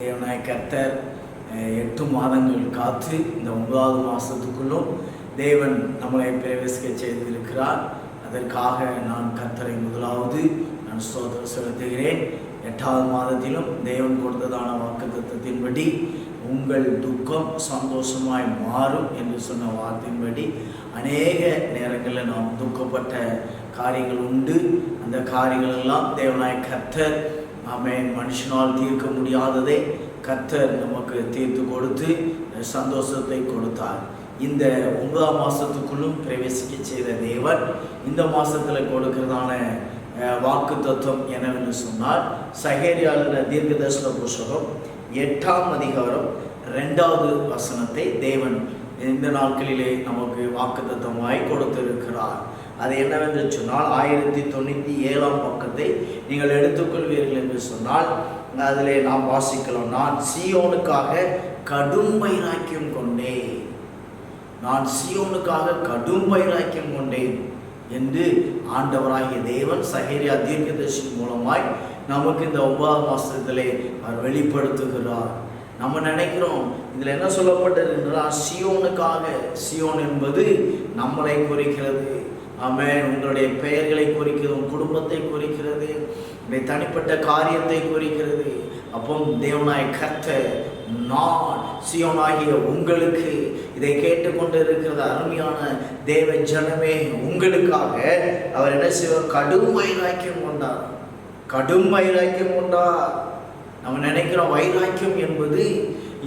தேவனாய் கர்த்தர் 8 மாதங்கள் காத்து இந்த 9வது மாதத்துக்குள்ளும் தேவன் நம்மளை பிரவேசிக்க செய்திருக்கிறார். அதற்காக நான் கர்த்தரை முதலாவது நான் ஸ்தோத்திரம் செலுத்துகிறேன். 8வது மாதத்திலும் தேவன் கொடுத்ததான வாக்குத்தத்தத்தின்படி உங்கள் துக்கம் சந்தோஷமாய் மாறும் என்று சொன்ன வார்த்தையின்படி அநேக நேரங்களில் நாம் துக்கப்பட்ட காரியங்கள் உண்டு. அந்த காரியங்கள் எல்லாம் தேவனாய் கர்த்தர் மனுஷனால் தீர்க்க முடியாததை கர்த்தர் நமக்கு தீர்த்து கொடுத்து சந்தோஷத்தை கொடுத்தார். இந்த 9ஆம் மாதத்துக்குள்ளும் பிரவேசிக்க செய்த தேவன் இந்த மாதத்தில் கொடுக்கிறதான வாக்கு தத்துவம் என்னவென்று சொன்னால், சகேரியாவின் தீர்க்கதரிசன புஸ்தகம் 8ஆம் அதிகாரம் 2வது வசனத்தை தேவன் இந்த நாட்களிலே நமக்கு வாக்கு தத்துவமாய் கொடுத்திருக்கிறார். அது என்னவென்று சொன்னால் 1097ஆம் பக்கத்தை நீங்கள் எடுத்துக்கொள்வீர்கள் என்று சொன்னால் அதிலே நாம் வாசிக்கலாம். நான் சீயோனுக்காக கடும் வைராக்கியம் கொண்டேன், நான் சீயோனுக்காக கடும் வைராக்கியம் கொண்டேன் என்று ஆண்டவராகிய தேவன் சகேரியா தீர்க்கதரிசி மூலமாய் நமக்கு இந்த 9ஆம் மாதத்திலே அவர் வெளிப்படுத்துகிறார். நம்ம நினைக்கிறோம் இதில் என்ன சொல்லப்பட்டது என்றால், சீயோனுக்காக, சீயோன் என்பது நம்மளை குறிக்கிறது. ஆமென். உங்களுடைய பெயர்களை குறிக்கிறது, உங்கள் குடும்பத்தை குறிக்கிறது, உங்களுடைய தனிப்பட்ட காரியத்தை குறிக்கிறது. அப்போ தேவனாய் கர்த்தர் நான் சீயோனாகிய உங்களுக்கு, இதை கேட்டுக்கொண்டு இருக்கிறது அருமையான தேவ ஜனமே, உங்களுக்காக அவர் என்ன செய்வார்? கடும் வைராக்கியம் கொண்டார், கடும் வைராக்கியம் கொண்டார். நம்ம நினைக்கிறோம் வைராக்கியம் என்பது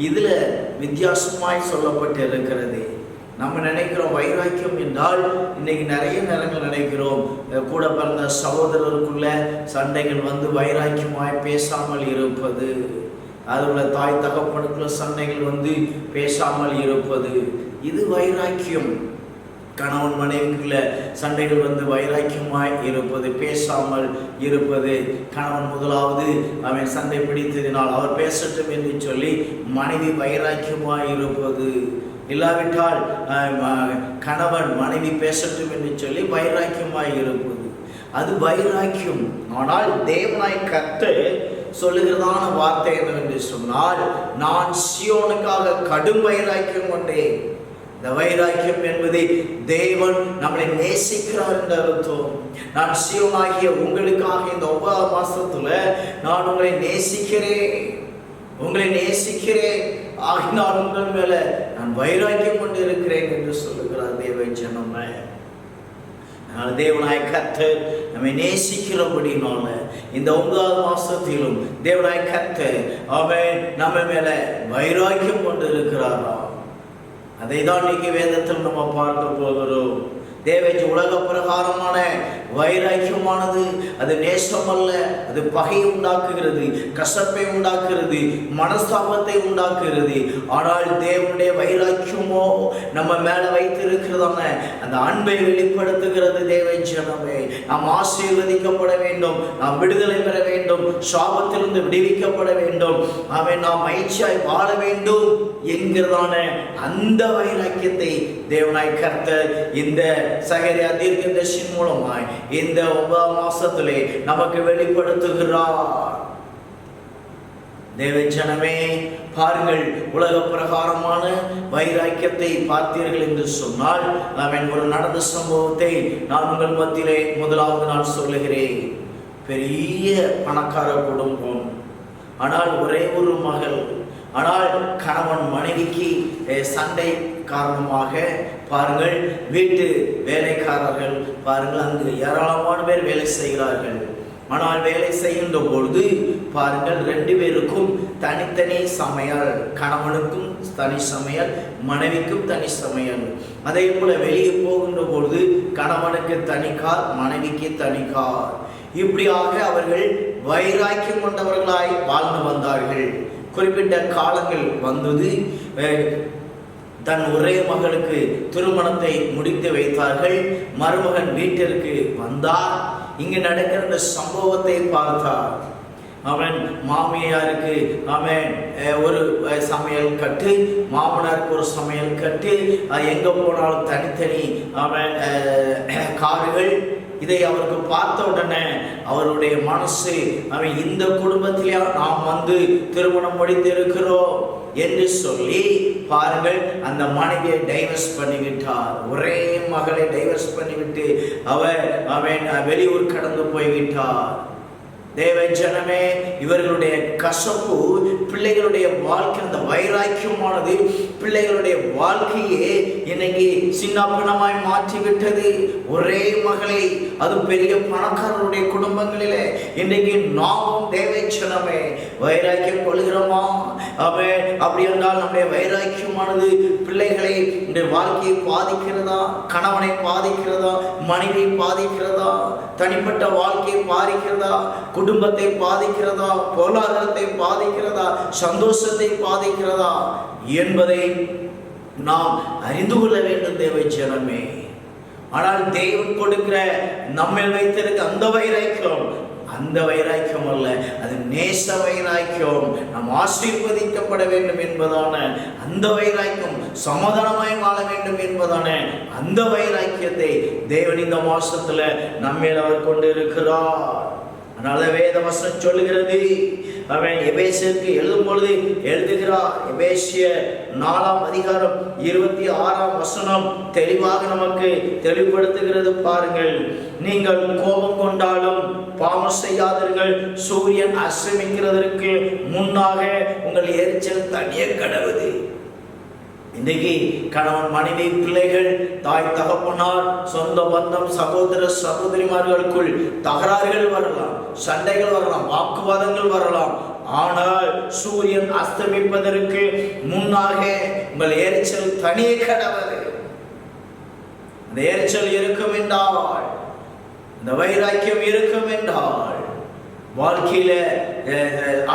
இதில் வித்தியாசமாய் சொல்லப்பட்டு இருக்கிறது. நம்ம நினைக்கிறோம் வைராக்கியம் என்றால், இன்னைக்கு நிறைய நேரங்கள் நினைக்கிறோம் கூட பிறந்த சகோதரருக்குள்ள சண்டைகள் வந்து வைராக்கியமாய் பேசாமல் இருப்பது, அதுபோல தாய் தகப்பனுக்குள்ள சண்டைகள் வந்து பேசாமல் இருப்பது, இது வைராக்கியம். கணவன் மனைவிக்குள்ள சண்டைகள் வந்து வைராக்கியமாய் இருப்பது, பேசாமல் இருப்பது. கணவன் முதலாவது அவன் சண்டை பிடித்ததினால் அவர் பேசட்டும் என்று சொல்லி மனைவி வைராக்கியமாய் இருப்பது, இல்லாவிட்டால் கணவன் மனைவி பேசட்டும் என்று சொல்லி வைராக்கியமாய் இருப்பது, அது வைராக்கியம். ஆனால் தேவனாய் கர்த்தர் சொல்லுகிறதான வார்த்தை என்னவென்று சொன்னால், நான் சீயோனுக்காக கடும் வைராக்கியம் கொண்டேன். இந்த வைராக்கியம் என்பதை தேவன் நம்மளை நேசிக்கிறார் என்று அர்த்தம். நான் சீயோனாகிய உங்களுக்காக இந்த 9ஆம் மாசத்துல நான் உங்களை நேசிக்கிறேன், உங்களை நேசிக்கிறேன், ஆகினால் உங்கள் மேல நான் வைராக்கியம் கொண்டு இருக்கிறேன் என்று சொல்லுகிறார் தேவ ஜனமே. அதனால் தேவனாய் கர்த்தர் நம்மை நேசிக்கிறபடினால இந்த 9ஆவது மாசத்திலும் தேவனாய் கர்த்தர் அவன் நம்ம மேல வைராக்கியம் கொண்டு இருக்கிறாரா? அதை தான் இன்னைக்கு வேதத்தில் நம்ம பார்க்க போகிறோம். தேவஜி உலக பிரகாரமான வைராக்கியமானது அது நேசம் அல்ல, அது பகையை உண்டாக்குகிறது, கசப்பை உண்டாக்குறது, மனஸ்தாபத்தை உண்டாக்குகிறது. ஆனால் தேவனுடைய வைராக்கியமோ நம்ம மேல வைத்திருக்கிறதான அந்த அன்பை வெளிப்படுத்துகிறது. தேவ ஜனமே, நாம் ஆசீர்வதிக்கப்பட வேண்டும், நாம் விடுதலை பெற வேண்டும், சாபத்திலிருந்து விடுவிக்கப்பட வேண்டும், அவன் நாம் மகிழ்ச்சியாய் வாழ வேண்டும் என்கிறதான அந்த வைராக்கியத்தை தேவனாய் கர்த்தர் இந்த சகேரியா தீர்க்கதரிசி மூலமாய் இந்த 9ஆம் மாசத்திலே நமக்கு வெளிப்படுத்துகிறார். தேவ ஜனமே, பாருங்கள், உலக பிரகாரமான வைராக்கியத்தை பார்த்தீர்கள் என்று சொன்னால், அவன் ஒரு நடந்த சம்பவத்தை நான் உங்கள் மத்தியிலே முதலாவது நான் சொல்லுகிறேன். பெரிய பணக்கார குடும்பம், ஆனால் ஒரே ஒரு மகள். ஆனால் கணவன் மனைவிக்கு சண்டை காரணமாக பாருங்கள், வீட்டு வேலைக்காரர்கள் பாருங்கள், அங்கு ஏராளமான பேர் வேலை செய்கிறார்கள். ஆனால் வேலை செய்கின்ற பொழுது பாருங்கள், 2 பேருக்கும் தனித்தனி சமையல், கணவனுக்கும் தனி சமையல், மனைவிக்கும் தனி சமையல். அதே போல வெளியே போகின்ற பொழுது கணவனுக்கு தனி கார், மனைவிக்கு தனி கார். இப்படியாக அவர்கள் வைராக்கியம் கொண்டவர்களாய் வாழ்ந்து வந்தார்கள். குறிப்பிட்ட காலங்கள் வந்தது, தன் ஒரே மகளுக்கு திருமணத்தை முடித்து வைத்தார்கள். மருமகன் வீட்டிற்கு வந்தார். இங்கு நடக்கிற இந்த சம்பவத்தை பார்த்தார். அவன் மாமியாருக்கு அவன் ஒரு சமையல் கட்டு, மாமனாருக்கு ஒரு சமையல் கட்டு, எங்கே போனாலும் தனித்தனி அவன் கார்கள். இதை அவருக்கு பார்த்த உடனே அவருடைய மனசு, அவன் இந்த குடும்பத்திலே நாம் வந்து திருமணம் முடித்திருக்கிறோம் என்று சொல்லி பாருங்கள், அந்த மனைவியை டைவர்ஸ் பண்ணிவிட்டார். ஒரே மகளை டைவர்ஸ் பண்ணிவிட்டு அவன் வெளியூர் கடந்து போய்விட்டார். தேவ ஜனமே, இவர்களுடைய கசப்பு பிள்ளைகளுடைய வாழ்க்கை, அந்த வைராக்கியமானது பிள்ளைகளுடைய வாழ்க்கையே இன்னைக்கு சின்னப்பனமாய் மாற்றிவிட்டது. ஒரே மகளை, அது பெரிய பணக்காரருடைய குடும்பங்களிலே இன்றைக்கு நாமும் தேவ ஜனமே வைராக்கியம் கொள்கிறோமா? அப்படி என்றால் நம்முடைய வைராக்கியமானது பிள்ளைகளை இந்த வாழ்க்கையை பாதிக்கிறதா? கணவனை பாதிக்கிறதா? மனைவி பாதிக்கிறதா? தனிப்பட்ட வாழ்க்கையை பாதிக்கிறதா? குடும்பத்தை பாதிக்கிறதா? பொருளாதாரத்தை பாதிக்கிறதா? சந்தோஷத்தை பாதிக்கிறதா என்பதை நாம் அறிந்து கொள்ள வேண்டும் தேவ ஜனமே. ஆனால் தேவன் கொடுக்கிற நம்மை வைத்திருக்க அந்த வைராக்கியம் அல்ல, அது நேச வைராக்கியம். நாம் ஆசீர்வதிக்கப்பட வேண்டும் என்பதான அந்த வைராக்கியம், சமாதானமாய் வாழ வேண்டும் என்பதான அந்த வைராக்கியத்தை தேவன் இந்த மாசத்துல நம்மேல் அவர் கொண்டு இருக்கிறார். அதனால வேத வசனம் சொல்லுகிறது, அவன் எபேசியருக்கு எழுதும் பொழுது எழுதுகிறார். எபேசியர் 4ஆம் அதிகாரம் 26ஆம் வசனம் தெளிவாக நமக்கு தெளிவுபடுத்துகிறது. பாருங்கள், நீங்கள் கோபம் கொண்டாலும் பாவம் செய்யாதீர்கள், சூரியன் அஸ்தமிக்கிறதற்கு முன்னாக உங்கள் எரிச்சல் தனிய கடவுது. இன்றைக்கு கணவன் மனைவி பிள்ளைகள் தாய் தகப்பனார் சொந்த பந்தம் சகோதர சகோதரிமார்களுக்குள் தகராறுகள் வரலாம், சண்டைகள் வரலாம், வாக்குவாதங்கள் வரலாம். ஆனால் சூரியன் அஸ்தமிப்பதற்கு முன்னாக உங்கள் எரிச்சல் தனியே கடவுது. அந்த எரிச்சல் இருக்கும் என்றால், இந்த வைராக்கியம் இருக்கும் என்றால் வாழ்க்கையில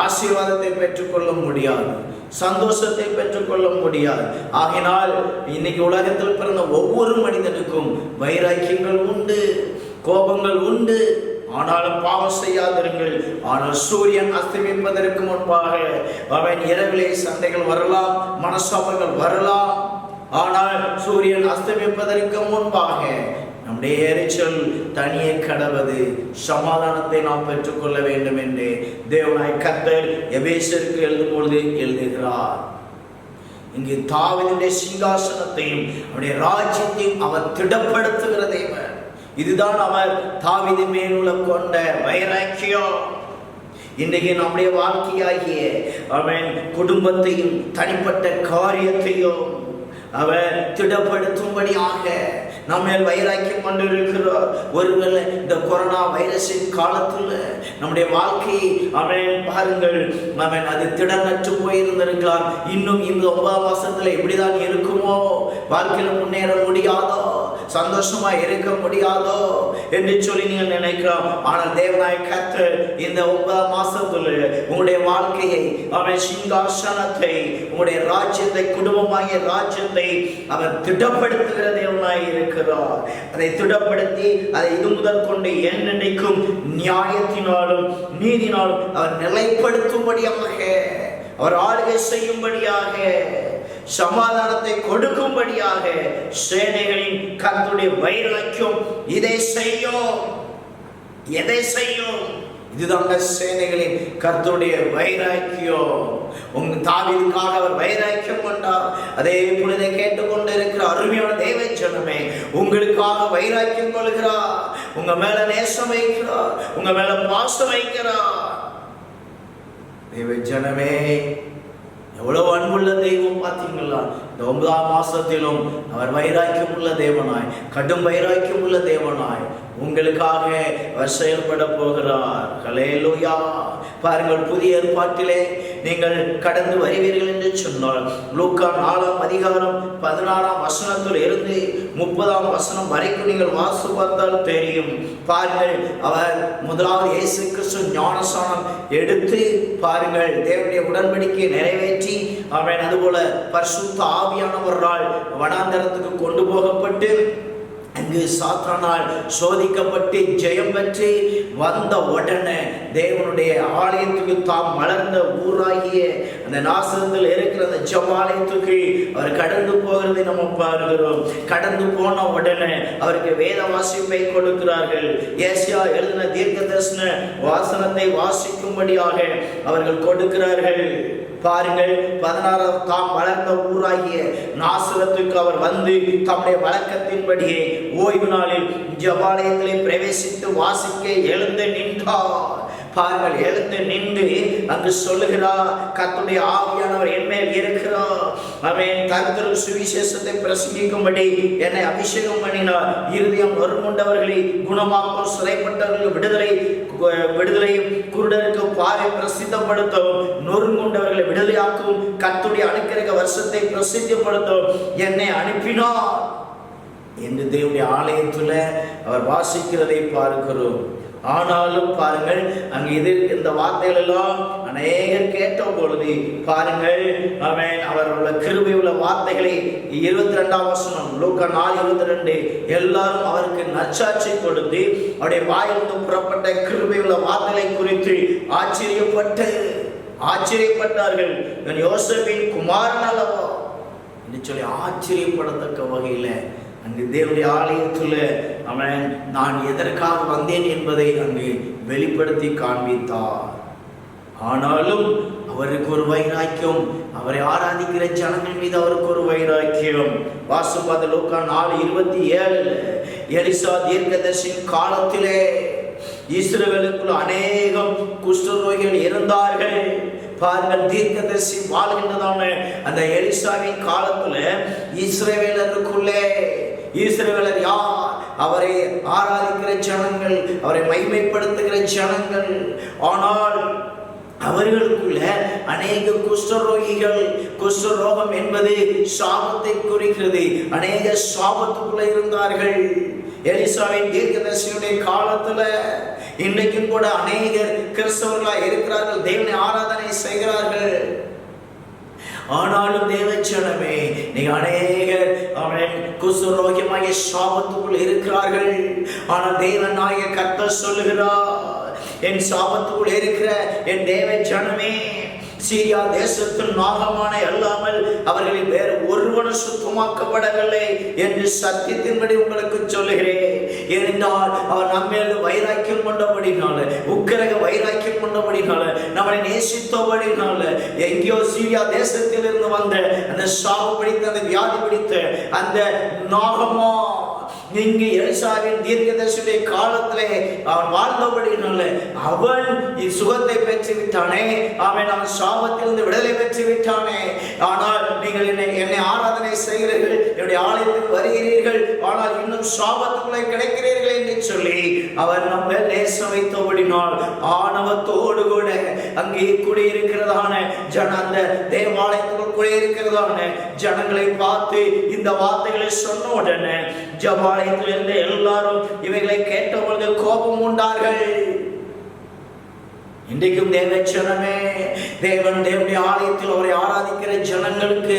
ஆசீர்வாதத்தை பெற்றுக்கொள்ள முடியாது, சந்தோஷத்தை பெற்றுக்கொள்ள முடியாது. ஆகினால் இன்னைக்கு உலகத்தில் பிறந்த ஒவ்வொரு மனிதனுக்கும் வைராக்கியங்கள் உண்டு, கோபங்கள் உண்டு. ஆனாலும் பாவம் செய்யாதிருங்கள். ஆனால் சூரியன் அஸ்தமிப்பதற்கு முன்பாக அவன் இரவிலே சண்டைகள் வரலாம், மனஸ்தாபங்கள் வரலாம். ஆனால் சூரியன் அஸ்தமிப்பதற்கு முன்பாக நம்முடைய எரிச்சல் தனியே கடவது, சமாதானத்தை நாம் பெற்றுக்கொள்ள வேண்டும் என்று தேவனாய் கர்த்தர் எபேசியருக்கு எழுதும் பொழுது எழுதுகிறார். இங்கு தாவீதுடைய சிங்காசனத்தையும் அவருடைய ராஜ்யத்தையும் அவர் திடப்படுத்துகிற தேவன். இதுதான் அவர் தாவீது மேலுள்ள கொண்ட வைராக்கியம். இன்றைக்கு நம்முடைய வாழ்க்கையாகிய அவன் குடும்பத்தையும் தனிப்பட்ட காரியத்தையும் அவர் திடப்படுத்தும்படியாக நம்ம வைராக்கியம் கொண்டிருக்கிறார். ஒருவேளை இந்த கொரோனா வைரஸின் காலத்தில் நம்முடைய வாழ்க்கையை அவன் பாருங்கள், அவன் அது திடனற்று போயிருந்திருக்கலாம். இன்னும் இந்த 9 மாசத்துல எப்படிதான் இருக்குமோ, வாழ்க்கையில் முன்னேற முடியாதோ, சந்தோஷமா இருக்க முடியாதோ என்று சொல்லி நீங்கள் நினைக்கலாம். ஆனால் தேவனாய் கர்த்தர் இந்த 9 மாசத்துல உங்களுடைய வாழ்க்கையை, அவன் சிங்காசனத்தை, உங்களுடைய ராஜ்யத்தை, குடும்பமாகிய ராஜ்யத்தை அவர் திடப்படுத்துகிற தேவனாய் இருக்கிறார். அதை திடப்படுத்தி அதை இது முதல் கொண்டு என்னென்னைக்கும் நியாயத்தினாலும் நீதினாலும் அவர் நிலைப்படுத்தும்படியாக, அவர் ஆளுகை செய்யும்படியாக, சமாதானத்தை கொடுக்கும்படியாக சேனைகளின் கர்த்தருடைய வைராக்கியம் இதை செய்யும். எதை செய்யும்? இதுதாங்க சேனைகளின் கர்த்தருடைய வைராக்கியம். உங்க தாவீதுக்காக அவர் வைராக்கியம் கொண்டார். அதே பொழுது கேட்டுக்கொண்டு இருக்கிற அருமையான தேவ ஜனமே, உங்களுக்காக வைராக்கியம் கொள்கிறார். உங்க மேல நேசம் வைக்கிறார், உங்க மேல பாசம் வைக்கிறார். தேவ ஜனமே, எவ்வளவு அன்புள்ள தெய்வம் பார்த்தீங்களா? இந்த 9ஆம் மாசத்திலும் அவர் வைராக்கியம் உள்ள தேவனாய், கடும் வைராக்கியம் உள்ள தேவனாய் உங்களுக்காக அவர் செயல்பட போகிறார். ஹல்லேலூயா. பாருங்கள், புதிய ஏற்பாட்டிலே நீங்கள் கடந்து வருவீர்கள் என்று சொன்னால் லூக்கா 4ஆம் அதிகாரம் 16ஆம் வசனத்தில் இருந்து 30ஆம் வசனம் வரைக்கும் நீங்கள் வாசித்து பார்த்தால் தெரியும். பாருங்கள், அவர் முதலாவது இயேசு கிறிஸ்து ஞானஸ்நானம் எடுத்து பாருங்கள் தேவனுடைய உடன்படிக்கையை நிறைவேற்றி அவன் அதுபோல பரிசுத்த ஆவியானவரால் வனாந்தரத்துக்கு கொண்டு போகப்பட்டு அங்கு சாத்தானால் சோதிக்கப்பட்டு ஜெயம் பெற்று வந்த உடனே தேவனுடைய ஆலயத்துக்கு தாம் வளர்ந்த ஊராகிய அந்த நாசரத்தில் இருக்கிற அந்த ஜெபாலயத்துக்கு அவர் கடந்து போகிறதை நம்ம பார்க்கிறோம். கடந்து போன உடனே அவருக்கு வேத வாசிப்பை கொடுக்கிறார்கள். ஏசாயா எழுதின தீர்க்கதரிசன வாசனத்தை வாசிக்கும்படியாக அவர்கள் கொடுக்கிறார்கள். பாருங்கள், 16 தாம் வளர்ந்த ஊராகிய நாசரத்துக்கு அவர் வந்து தம்முடைய வழக்கத்தின்படியே ஓய்வு நாளில் ஜெபாலயத்திலே பிரவேசித்து வாசிக்க எழுந்து நின்றார். பாருங்கள், எழுந்து நின்று அங்கு சொல்லுகிறார், கர்த்தருடைய ஆவியானவர் என் மேல் இருக்கிறார். அவன் கர்த்தர் சுவிசேஷத்தை பிரசங்கிக்கும்படி என்னை அபிஷேகம் பண்ணினார். இருதயம் நொறுங்குண்டவர்களை குணமாக்கும், சிறைப்பட்டவர்களுக்கு விடுதலையும், குருடருக்கு பார்வை பிரசித்தப்படுத்தவும், நொறுங்குண்டவர்களை விடுதலையாக்கும், கர்த்தருடைய அனுக்கிரக வருஷத்தை பிரசித்தப்படுத்தவும் என்னை அனுப்பினார் என்று தேவனுடைய ஆலயத்துல அவர் வாசிக்கிறதை பார்க்கிறோம். ஆனாலும் பாருங்கள், அங்கு இந்த வார்த்தைகள் எல்லாம் அநேகர் கேட்ட பொழுது பாருங்கள், அவருடைய கிருபை உள்ள வார்த்தைகளை 22ஆம் வசனம் லூக்கா 4:22 எல்லாரும் அவருக்கு நற்சாட்சி கொடுத்து அவருடைய வாயிலிருந்து புறப்பட்ட கிருபை உள்ள வார்த்தைகளை குறித்து ஆச்சரியப்பட்டார்கள். யோசேப்பின் குமாரன் அல்லவா என்று சொல்லி ஆச்சரியப்படத்தக்க வகையில் அங்கு தேவனுடைய ஆலயத்தில் நான் எதற்காக வந்தேன் என்பதை அங்கு வெளிப்படுத்தி காண்பித்தார். ஆனாலும் அவருக்கு ஒரு வைராக்கியம், அவரை ஆராதிக்கிற ஜனங்கள் மீது அவருக்கு ஒரு வைராக்கியம். வாசம் லூக்கா 4:27 எலிசா தீர்க்கதரிசியின் காலத்திலே இஸ்ரவேலுக்குள் அநேகம் குஷ்டரோகிகள் இருந்தார்கள். பாருங்கள், தீர்க்கதரிசி வாழ்கின்றதான அந்த எலிசாவின் காலத்துல இஸ்ரவேலர் யார்? அவரை ஆராதிக்கிற ஜனங்கள், அவரை மகிமைப்படுத்துகிற ஜனங்கள். ஆனால் அவர்களுக்குள்ள அநேக குஷ்டரோகிகள், குஷ்டரோகம் என்பது சாபத்தை குறிக்கிறது, அநேக சாபத்துக்குள்ள இருந்தார்கள். எலிசாவின் தீர்க்கதரிசியுடைய காலத்துல இன்றைக்கும் கூட அநேகர் கிறிஸ்தவர்களாக இருக்கிறார்கள், தேவனை ஆராதனை செய்கிறார்கள். ஆனாலும் தேவச்சனமே, நீங்க அநேகர் குஷ்டரோகியமாகிய சாபத்துக்குள் இருக்கிறார்கள். ஆனால் தேவனாகிய கர்த்தர் சொல்லுகிறார், என் சாபத்துக்குள் இருக்கிற என் தேவ ஜனமே, சீரியா தேசத்தின் நாகமான அல்லாமல் அவர்களில் வேறு ஒருவனும் சுத்தமாக்கப்படவில்லை என்று சத்தியத்தின்படி உங்களுக்கு சொல்லுகிறேன். ஏனென்றால் அவர் நம்மேல் வைராக்கியம் கொண்டபடினால, உக்கிரக வைராக்கியம் கொண்டபடினால, நம்மை நேசித்தபடினால, எங்கேயோ சீரியா தேசத்தில் இருந்து வந்த அந்த சாவு பிடித்த, அந்த வியாதி பிடித்த அந்த நாகமா இங்கு எலிசாவின் தீர்க்கதரிசியுடைய காலத்திலே அவன் வாழ்ந்தபடினால அவன் சுகத்தை பெற்று விட்டானே, அவன் சாபத்திலிருந்து விடுதலை பெற்று விட்டானே. ஆனால் நீங்கள் என்னை ஆராதனை செய்கிறீர்கள், என்னுடைய ஆலயத்துக்கு வருகிறீர்கள், ஆனால் இன்னும் சாபத்துக்குள்ளே கிடைக்கிறீர்கள் என்று சொல்லி அவர் நம்ம நேசம் வைத்தபடினால் ஆணவத்தோடு கூட அங்கே குடியிருக்கிறதான அந்த தேவாலயத்துக்குள் குடியிருக்கிறதான ஜனங்களை பார்த்து இந்த வார்த்தைகளை சொன்ன உடனே ஜெபாலயத்தில் இருந்த எல்லாரும் இவைகளை கேட்டபொழுது கோபம் உண்டார்கள். இன்றைக்கும் தேவச்சனமே, தேவனுடைய ஆலயத்தில் அவரை ஆராதிக்கிற ஜனங்களுக்கு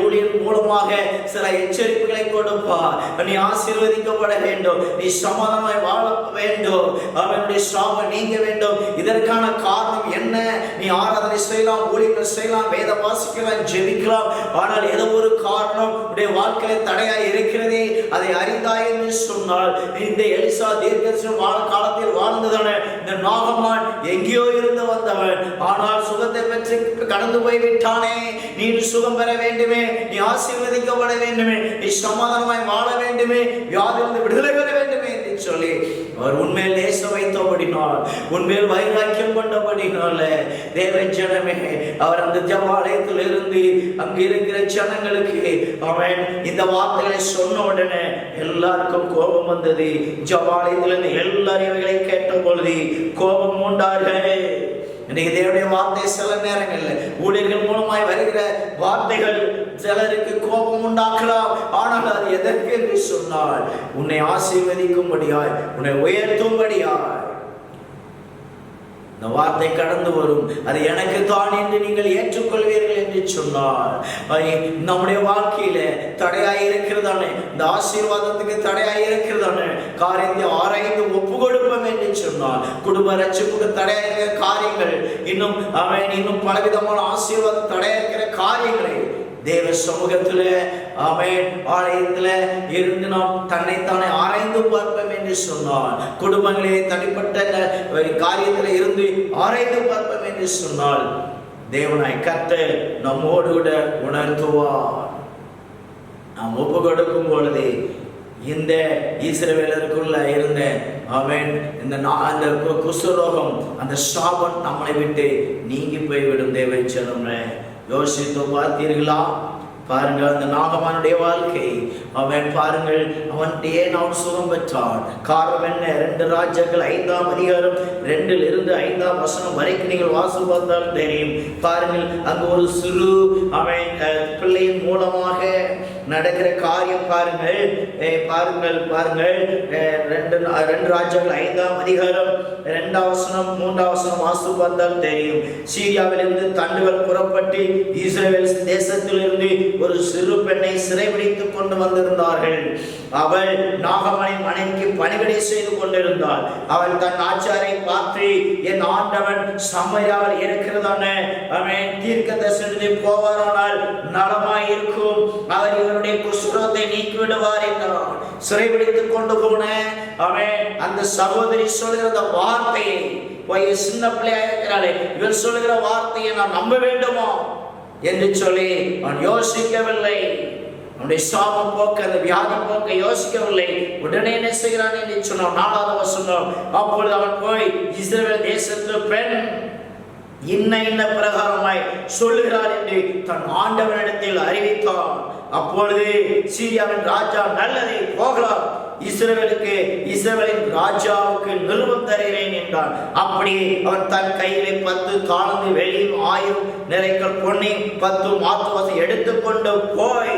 ஊழியர் மூலமாக சில எச்சரிப்புகளை கொடுப்பார். நீ ஆசீர்வதிக்கப்பட வேண்டும், நீ சமாதானமாய் வாழ வேண்டும், அவனுடைய சாபம் நீங்க வேண்டும். இதற்கான காரணம் என்ன? நீ ஆராதனை செய்யலாம், ஊழியர்கள் செய்யலாம், வேத வாசிக்கலாம், ஜெபிக்கலாம், ஆனால் ஏதோ ஒரு காரணம் உடைய வாழ்க்கையில தடையாய் இருக்கிறதே, அதை அறிந்தாய் என்று சொன்னால், இந்த எலிசா தீர்க்கதரிசன காலத்தில் வாழ்ந்ததான இந்த நாகமான் எங்கேயோ இருந்து வந்தவன், ஆனால் சுகத்தை பெற்று கடந்து போய்விட்டானே. நீ சுகம் பெற வேண்டுமே, நீ ஆசீர்வதிக்கப்பட வேண்டுமே, நீ சமாதானமாய் வாழ வேண்டுமே, வியாதியிலிருந்து விடுதலை பெற வேண்டுமே என்று சொல்லி அவர் உண்மையில் நேசம் வைத்தபடினால், உண்மையில் வைராக்கியம் கொண்டபடினால தேவஜனமே, அவர் அந்த ஜெபாலயத்தில் இருந்து அங்கு இருக்கிற ஜனங்களுக்கு அவன் இந்த வார்த்தைகளை சொன்ன உடனே எல்லாருக்கும் கோபம் வந்தது. ஜெபாலயத்தில் இருந்து எல்லாரும் இவைகளை கேட்ட பொழுது கோபம் உண்டார்கள். இன்னைக்கு தேவனுடைய வார்த்தை சில நேரங்களில் ஊழியர்கள் மூலமாய் வருகிற வார்த்தைகள் சிலருக்கு கோபம் உண்டாக்கலாம். ஆனால் அது எதற்கு என்று சொன்னால், உன்னை ஆசீர்வதிக்கும்படியாய், உன்னை உயர்த்தும்படியாய் இந்த வார்த்தை கடந்து வரும். அது எனக்கு தான் என்று நீங்கள் ஏற்றுக்கொள்வீர்கள் என்று என்று சொன்னார். நம்முடைய வாழ்க்கையில தடையாய் இருக்கிறதானே, இந்த ஆசீர்வாதத்துக்கு தடையாய் இருக்கிறதானே காரியத்தை ஆராய்ந்து ஒப்பு கொடுப்போம் என்று சொன்னார். குடும்ப ரட்சிப்புக்கு தடையா இருக்கிற காரியங்கள், இன்னும் பலவிதமான ஆசீர்வாதம் தடையா இருக்கிற காரியங்களை தேவ சமூகத்துல ஆலயத்துல இருந்து நாம் தன்னைத்தானே ஆராய்ந்து பார்ப்போம் என்று சொன்னார். குடும்பங்களே தனிப்பட்ட காரியத்துல இருந்து ஆராய்ந்து பார்ப்போம் என்று சொன்னால் தேவனாய் கர்த்தர் நம்மோடு கூட உணர்த்துவார். நாம் ஒப்பு கொடுக்கும் பொழுது இந்த இஸ்ரவேலருக்குள்ள இருந்த அந்த குஷ்டரோகம், அந்த சாபம் நம்மளை விட்டு நீங்கி போய்விடும். தேவ ஜனமே, யோசித்து பார்த்தீர்களா? பாருங்கள், அந்த நாகமானுடைய வாழ்க்கை. பாருங்கள், ஏன் அவன் சுகம் பெற்றான்? காரணம் என்ன? 2 ராஜாக்கள் 5ஆம் அதிகாரம் 2 இருந்து 5ஆம் வசனம் வரைக்கும் நீங்கள் வாசித்து பார்த்தால் தெரியும். பாருங்கள், அங்கு ஒரு சிறு பிள்ளையின் மூலமாக நடக்கிற காரியம் பாருங்கள். பாருங்கள் 2 ராஜாக்கள் 5ஆம் அதிகாரம் 2ஆம் வசனம் 3ஆம் வசனம் வாசித்து பார்த்தால் தெரியும். சீரியாவிலிருந்து தண்டுகள் புறப்பட்டு இஸ்ரவேல் தேசத்திலிருந்து ஒரு சிறு பெண்ணை சிறைபிடித்துக் கொண்டு வந்திருந்தார்கள். அவள் நாகமனின் மனைவிக்கு பணிவிடை செய்து கொண்டிருந்தாள். அவள் தன் ஆச்சாரை பார்த்து, என் ஆண்டவன் சமையால் இருக்கிறதான தீர்க்கதரிசி போவாரானால் நலமாய் இருக்கும், அவர் இவருடைய குஷ்டத்தை நீக்கி விடுவார் என்றான். சிறைபிடித்துக் கொண்டு போன அந்த சகோதரி சொல்கிற வார்த்தையை, சின்ன பிள்ளையா இருக்கிறாளே, இவர் சொல்கிற வார்த்தையை நான் நம்ப வேண்டுமா என்று சொல்லி அவன் யோசிக்கவில்லை. அவனுடைய சாபம் போக்க, அந்த வியாதி போக்க யோசிக்கவில்லை. உடனே என்ன செய்கிறான் என்று சொன்னான். 4ஆவது வசனம், அப்பொழுது அவன் போய் இஸ்ரவேல் தேசத்து பெண் இன்ன பிரகாரமாய் சொல்லுகிறார் என்று தன் ஆண்டவனிடத்தில் அறிவித்தான். அப்பொழுது சீரியாவின் ராஜா, நல்லதை போகலாம், இஸ்ரவேலின் ராஜாவுக்கு நிருபம் தருகிறேன் என்றான். அப்படி அவன் தன் கையிலே 10 தாளந்து வெள்ளியும் 1000 நிறைகள் பொன்னையும் 10 மாத்துவாசை எடுத்துக்கொண்டு போய்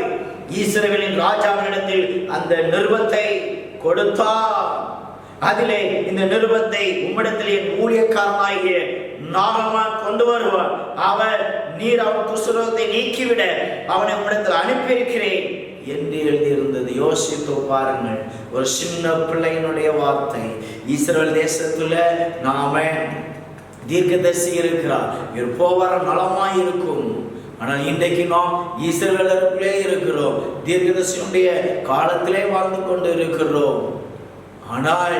இஸ்ரவேலின் ராஜாவினிடத்தில் அந்த நிருபத்தை கொடுத்தார். அதிலே, இந்த நிருபத்தை உம்மிடத்தில் என் ஊழியக்காரனாகிய நாகமான் கொண்டு வருவார். அவர் நீர் அவன் குஷ்டரோகத்தை நீக்கிவிட அவனை உம்மிடத்தில் அனுப்பியிருக்கிறேன் என்று எழுதியிருந்தது. யோசித்து பாருங்கள், ஒரு சின்ன பிள்ளையினுடைய வார்த்தை. இஸ்ரவேல் தேசத்துல நாம தீர்க்கதரிசி இருக்கிறார், இவர் போவார நலமாய் இருக்கும். ஆனால் இன்றைக்கு நாம் இஸ்ரவேலருக்குள்ளே இருக்கிறோம், தீர்க்கதரிசியுடைய காலத்திலே வாழ்ந்து கொண்டு இருக்கிறோம். ஆனால்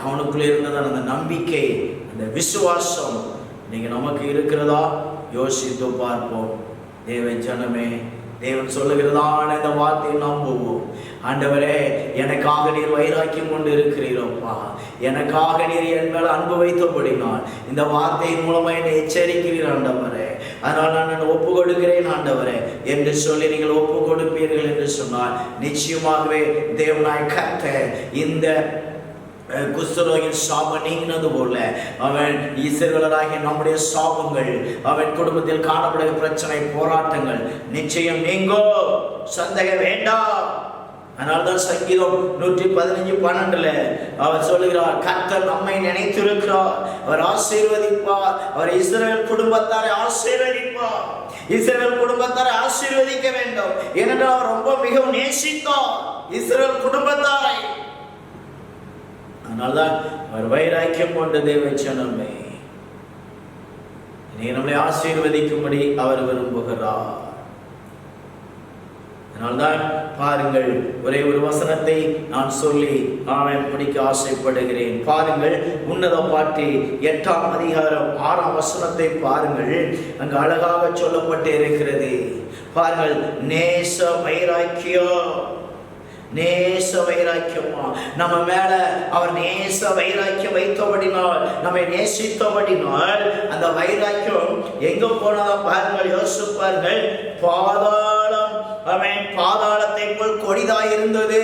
அவனுக்குள்ளே இருந்ததான அந்த நம்பிக்கை, அந்த விசுவாசம் இன்னைக்கு நமக்கு இருக்கிறதா? யோசித்து பார்ப்போம். தேவ ஜனமே, தேவன் சொல்லுகிறதான இந்த வார்த்தையை நம்புவோம். ஆண்டவரே, எனக்காக நீர் வைராக்கியம் கொண்டு இருக்கிறீரப்பா, எனக்காக நீர் என் மேல அன்பு வைத்தபடினால் இந்த வார்த்தையின் மூலமா என்னை எச்சரிக்கிறீர் ஆண்டவரே. அதனால் நான் ஒப்பு கொடுக்கிறேன் ஆண்டவரே என்று சொல்லி நீங்கள் ஒப்பு கொடுப்பீர்கள் என்று சொன்னால் நிச்சயமாகவே தேவனாய் கர்த்தர் இந்த குஷ்டரோகின் சாபம் நீங்கினது போல அவன் இஸ்ரவேலராகிய நம்முடைய சாபங்கள், அவன் குடும்பத்தில் காணப்படுகிற பிரச்சனை, போராட்டங்கள் நிச்சயம் நீங்கோ, சந்தேகம் வேண்டாம். அதனால்தான் சங்கீதம் 115:12 அவர் சொல்லுகிறார், கர்த்தர் நம்மை நினைத்திருக்கிறார், அவர் ஆசீர்வதிப்பார், அவர் இஸ்ரவேல் குடும்பத்தாரை ஆசீர்வதிப்பார். இஸ்ரவேல் குடும்பத்தாரை ஆசீர்வதிக்க வேண்டும், ஏனென்றால் அவர் ரொம்ப மிகவும் நேசித்தார் இஸ்ரவேல் குடும்பத்தாரை. அதனால்தான் அவர் வைராக்கியம் கொண்ட தேவ ஜனமே, நம்மளை ஆசீர்வதிக்கும்படி அவர் விரும்புகிறார். அதனால்தான் பாருங்கள், ஒரே ஒரு வசனத்தை நான் சொல்லி நான் பிடிக்க ஆசைப்படுகிறேன். பாருங்கள், உன்னத பாட்டு 8ஆம் அதிகாரம் 6ஆம் வசனத்தை பாருங்கள். அங்கு அழகாக சொல்லப்பட்டு இருக்கிறது. பாருங்கள், நேச வைராக்கியம், நேச வைராக்கியமா நம்ம மேல அவர் நேச வைராக்கியம் வைத்தபடினால், நம்மை நேசித்தபடினால் அந்த வைராக்கியம் எங்க போனதா பாருங்கள், யோசிச்சு பாருங்கள். பாதாளம், அவன் பாதாளத்தை போல் கொடிதாய் இருந்தது.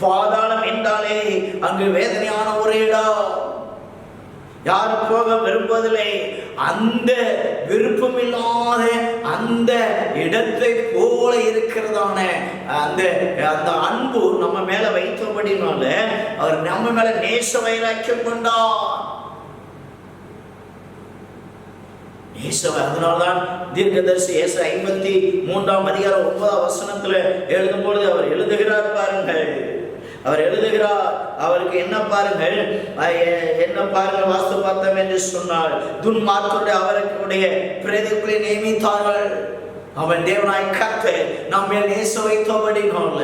பாதாளம் என்றாலே அங்கு வேதனையான ஒரு இடம், யாரும் போக விரும்புவதில்லை. அந்த விருப்பமில்லாத அந்த இடத்தை போல இருக்கிறதான அந்த அன்பு நம்ம மேல வைத்தபடினால அவர் நம்ம மேல நேச வைராக்கியம் கொண்டார். அதனால்தான் தீர்க்கதரிசி ஏசாயா 53ஆம் அதிகாரம் 9ஆம் வசனத்துல எழுதும் பொழுது அவர் எழுதுகிறார் பாருங்கள். அவர் எழுதுகிறார். அவருக்கு என்ன பாருங்கள், என்ன பாருங்கள், வாஸ்து பார்த்தம் என்று சொன்னால் துன்மார்க்கருடைய அவர்களுடைய பிரேதங்களை நியமித்தார்கள். அவன் தேவனாய் கர்த்தர் நம்மை நேச வைத்தபடினால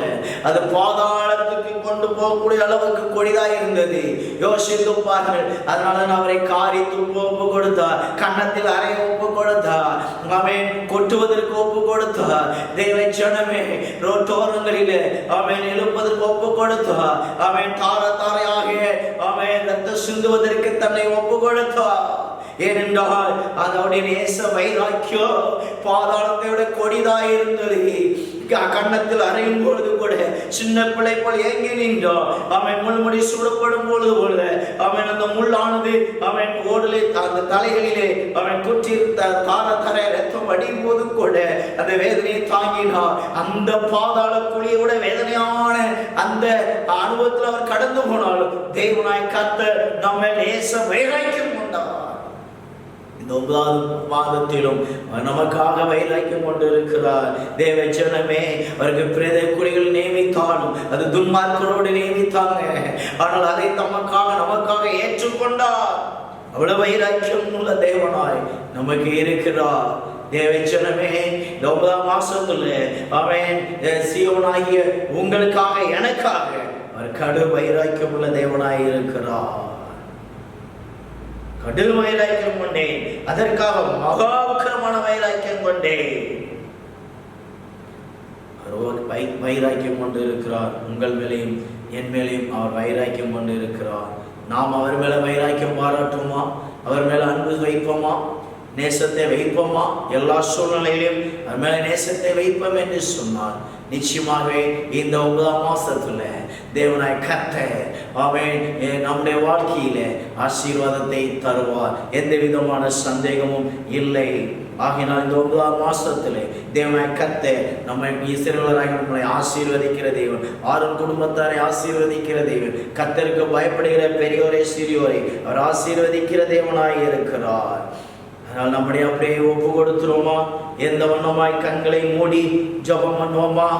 அது பாதாளத்துக்கு கொண்டு போகக்கூடிய அளவுக்கு கொடிதாய் இருந்தது. யோசித்து பாருங்கள். அதனால அவரை காரி துப்ப ஒப்பு கொடுத்தார், கன்னத்தில் அறைய ஒப்பு கொடுத்தார், அவன் கொட்டுவதற்கு ஒப்பு கொடுத்தார். தேவ ஜனமே ரோட்டோரங்களிலே அவன் எழுப்பதற்கு ஒப்பு கொடுத்தார். அவன் தார தாரையாக அவன் ரத்த சிந்துவதற்கு தன்னை ஒப்பு கொடுத்தார். ஏனென்றால் அதோடைய நேச வைராக்கியம் பாதாளத்தை விட கொடிதாயிருந்தது. கன்னத்தில் அறையும் பொழுது கூட சின்ன பிள்ளை போல் ஏங்கி நின்றான். அவன் முள்முடி சூடப்படும் பொழுது போல அவன் அந்த முள்ளானது அவன் ஓடலே அந்த தலைகளிலே அவன் குற்றிருந்த தார தரை ரத்தம் அடியும் போது கூட அந்த வேதனையை தாங்கினார். அந்த பாதாள குழியோட வேதனையான அந்த அனுபவத்தில் அவர் கடந்து போனாலும் தேவனாய் கர்த்தர் நம்ம நேச வைராக்கியம் கொண்டார். 9ஆவது மாதத்திலும் நமக்காக வைராக்கியம் கொண்டிருக்கிறார். தேவ ஜனமே, அவருக்கு பிரேத குழிகள் நியமித்தாலும் அது துன்மார்க்கரோடு நியமித்தாங்க, ஆனால் அதை நமக்காக ஏற்றுக்கொண்டார். அவ்வளவு வைராக்கியம் உள்ள தேவனாய் நமக்கு இருக்கிறார். தேவ ஜனமே, 9ஆம் மாசத்துல அவன் சீயோனாகிய உங்களுக்காக எனக்காக அவர் கடு வைராக்கியம் உள்ள தேவனாய் இருக்கிறார். கடும் வைராக்கியம் கொண்டேன், அதற்காக மகாவுக்கரமான வைராக்கியம் கொண்டேன். வைராக்கியம் கொண்டு இருக்கிறார். உங்கள் மேலையும் என் மேலையும் அவர் வைராக்கியம் கொண்டு இருக்கிறார். நாம் அவர் மேல வைராக்கியம் பாராட்டுமா? அவர் மேல அன்பு வைப்போமா? நேசத்தை வைப்போமா? எல்லா சூழ்நிலையிலும் அவர் மேல நேசத்தை வைப்போம் என்று சொன்னார். நிச்சயமாகவே இந்த 9ஆம் மாசத்துல தேவனாய் கர்த்தர் அவன் நம்முடைய வாழ்க்கையில ஆசீர்வாதத்தை தருவார். எந்த விதமான சந்தேகமும் இல்லை. ஆகினால் இந்த 9ஆம் மாசத்துல தேவனாய் கர்த்தர் நம்மை இஸ்ரவேலராக நம்மை ஆசீர்வதிக்கிற தேவன், ஆரோன் குடும்பத்தாரை ஆசீர்வதிக்கிற தேவன், கர்த்தருக்கு பயப்படுகிற பெரியோரை சிறியோரை அவர் ஆசீர்வதிக்கிற தேவனாய் இருக்கிறார். அதனால் நம்முடைய அப்படியே ஒப்பு கொடுத்துருவோமா? எந்த வண்ணமாய் கண்களை மூடி ஜெபம் பண்ணுவோமா?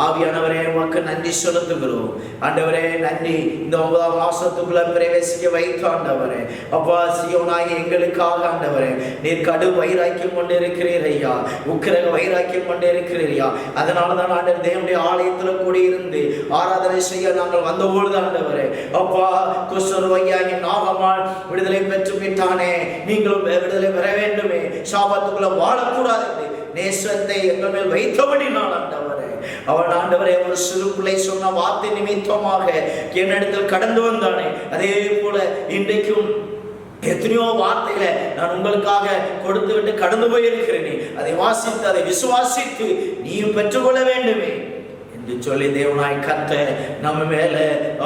ஆவியானவரே, உமக்கு நன்றி செலுத்துகிறோம். ஆண்டவரே நன்றி, இந்த 9ஆம் மாசத்துக்குள்ள பிரவேசிக்க வைத்து ஆண்டவரே, அப்பா சீயோனாய் எங்களுக்காக ஆண்டவரே நீர் கடு வைராக்கியம் கொண்டு இருக்கிறீர் ஐயா, உக்கிரக வைராக்கியம் கொண்டு இருக்கிறீர் ஐயா. அதனாலதான் ஆண்டவர் தேவனுடைய ஆலயத்துல கூடியிருந்து ஆராதனை செய்ய நாங்கள் வந்தபொழுது ஆண்டவரே, அப்பா குஷ்டரோகியாகிய நாகமான் விடுதலை பெற்று விட்டானே, நீங்களும் விடுதலை பெற வேண்டுமே, சாபத்துக்குள்ள வாழக்கூடாது நேசத்தை எங்கள் மேல் வைத்தபடி நான் ஆண்டவரே, அவன் ஆண்டவரே ஒரு சிறு பிள்ளை சொன்ன வார்த்தை நிமித்தமாக என்னிடத்தில் கடந்து வந்தானே, அதே போல இன்றைக்கும் எத்தனையோ வார்த்தைகளை நான் உங்களுக்காக கொடுத்து விட்டு கடந்து போயிருக்கிறேனே, அதை வாசித்து அதை விசுவாசித்து நீயும் பெற்றுக்கொள்ள வேண்டுமே என்று சொல்லி தேவனாய் கர்த்தர் நம்ம மேல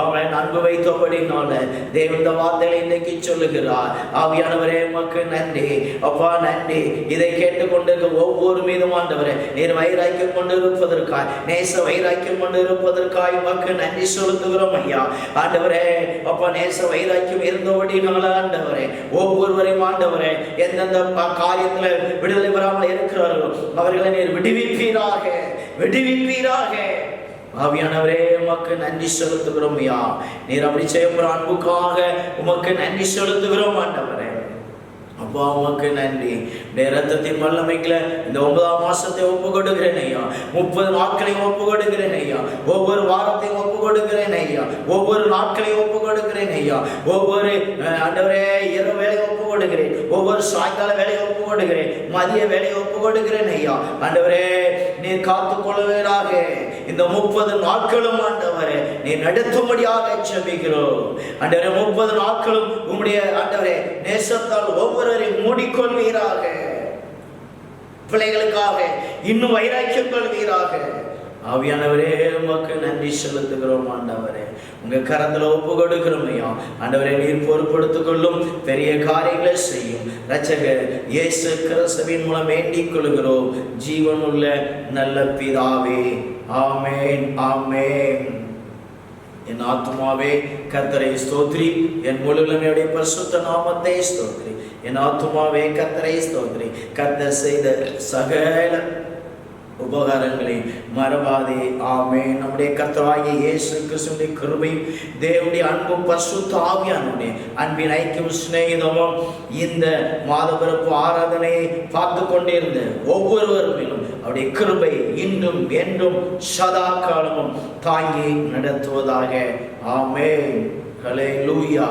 அவன் அன்பு வைத்தபடினால தேவன் இந்த வார்த்தைகளை இன்றைக்கு சொல்லுகிறார். ஆவியானவரே உமக்கு நன்றி அப்பா, நன்றி. இதை கேட்டுக்கொண்டிருக்க ஒவ்வொரு மீதும் ஆண்டவரே நீர் வைராக்கியம் கொண்டு இருப்பதற்காய், நேச வைராக்கியம் கொண்டு இருப்பதற்காய் உமக்கு நன்றி செலுத்துகிறோம் ஐயா. ஆண்டவரே அப்பா, நேச வைராக்கியம் இருந்தபடினால ஆண்டவரே ஒவ்வொருவரையும் ஆண்டவரே எந்தெந்த காரியத்துல விடுதலை பெறாமல் இருக்கிறார்களோ அவர்களை நீர் விடுவிப்பீராக, விடுவிப்பீராக. ஆவியானவரே உமக்கு நன்றி செலுத்துகிறோம் ஐயா. நீர் அப்படி செய்யப்படுற அன்புக்காக உமக்கு நன்றி செலுத்துகிறோம் ஆண்டவரே. அப்பா உமக்கு நன்றி. ரத்தத்தின் வல்லமைக்குல இந்த 9ஆம் மாசத்தை ஒப்பு கொடுக்கிறேன் ஐயா, 30 நாட்களையும் ஒப்பு கொடுக்கிறேன் ஐயா, ஒவ்வொரு வாரத்தையும் ஒப்பு கொடுக்கிறேன் ஐயா, ஒவ்வொரு நாட்களையும் ஒப்பு கொடுக்கிறேன் ஐயா, ஒவ்வொரு ஆண்டவரே இரவு வேலையை ஒப்பு கொடுக்கிறேன், ஒவ்வொரு சாயங்கால வேலையை ஒப்பு கொடுக்கிறேன், மதிய வேலையை ஒப்பு கொடுக்கிறேன் ஐயா. ஆண்டவரே நீர் காத்துக் கொள்வீராக. இந்த 30 நாட்களும் ஆண்டவரே நீர் நடத்தும்படியாக ஜெபிக்கிறோம் ஆண்டவரே. 30 நாட்களும் உம்முடைய ஆண்டவரே நேசத்தால் ஒவ்வொருவரையும் மூடிக்கொள்வீராக. பிள்ளைகளுக்காக இன்னும் வைராக்கியம் கொள்வீராக. ஆவியானவரே உமக்கு நன்றி செலுத்துகிறோம் ஆண்டவரே. உங்க கரத்துல ஒப்பு கொடுக்கிறோம் ஐயா. ஆண்டவரே நீர் பொறுப்படுத்திக் கொள்ளும், பெரிய காரியங்களை செய்யும். இரட்சகர் இயேசு கிறிஸ்துவின் மூலம் வேண்டிக் கொள்கிறோம் ஜீவனுள்ள நல்ல பிதாவே. ஆமென், ஆமென். என் ஆத்துமாவே கர்த்தரை ஸ்தோத்திரி, என் முழு உள்ளமையுடைய பரிசுத்த நாமத்தை ஸ்தோத்திரி. என் ஆத்துமாவே கர்த்தரை ஸ்தோத்திரி. கர்த்தர் செய்த சகல உபகாரங்களை மறவாதே. ஆமென். நம்முடைய கர்த்தராகிய இயேசு கிறிஸ்துவின் கிருபையும் தேவனுடைய அன்பும் பரிசுத்த ஆவியானவருடைய அன்பின் ஐக்கியம் சிநேகிதமும் இந்த மாதப்பிறப்பு ஆராதனையை பார்த்து கொண்டிருந்த ஒவ்வொருவர் மேலும் அவருடைய கிருபை இன்றும் என்றும் சதா காலமும் தாங்கி நடத்துவதாக. ஆமென். ஹல்லேலூயா.